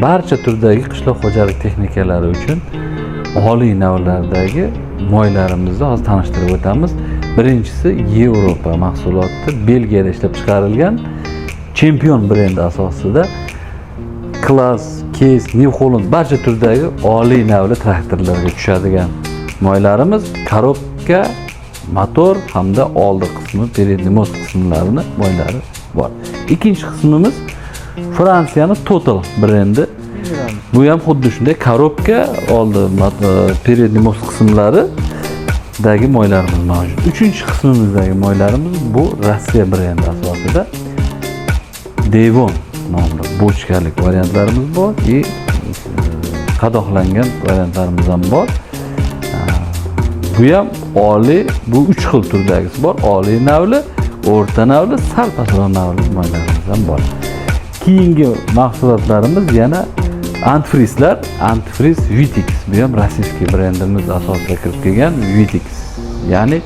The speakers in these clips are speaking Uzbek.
Barcha turdagi qishloq xo'jalik texnikalari uchun oliy navlardagi moylarimizni hozir tanishtirib o'tamiz. Birinchisi Yevropa mahsuloti, Belgiyada ishlab chiqarilgan Chempion brendi asosida Class, Case, New Holland barcha turdagi oliy navli traktorlarga tushadigan moylarimiz, korobka, motor hamda oldi qismi, передний мост qismlarini moylari bor. Ikkinchi qismimiz Fransiyaning Total brendi. Bu ham xuddi shunday korobka, oldi, передний мост qismlaridagi moylarimiz mavjud. Uchinchi qismimizdagi moylarimiz bu Rossiya brendi asosida Devon nomli bochkalik variantlarimiz bor va qadoqlangan variantlarimiz ham bor. Bu ham oliy, bu 3 xil turdagisi bor. Oliy navli, o'rta navli, sal pastroq navli moylarimiz ham bor. Keyingi mahsulotlarimiz yana antifrizlar, antifriz Vitix. Bu ham rossiyskiy brendimiz asosida kirib kelgan Vitix. Ya'ni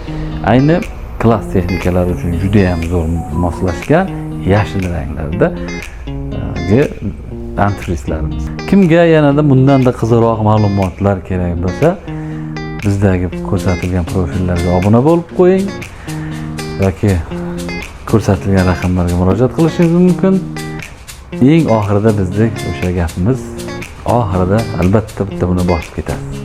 ayni klass texnikalari uchun juda ham zo'r moslashgan yashil ranglarda antifrizlarimiz. Kimga yanada bundanda qiziqroq ma'lumotlar kerak bo'lsa, bizdagi ko'rsatilgan profillarga obuna bo'lib qo'ying yoki ko'rsatilgan raqamlarga murojaat qilishingiz mumkin. Eng oxirida bizdek o'sha gapimiz oxirida albatta bitta buni bosib ketasiz.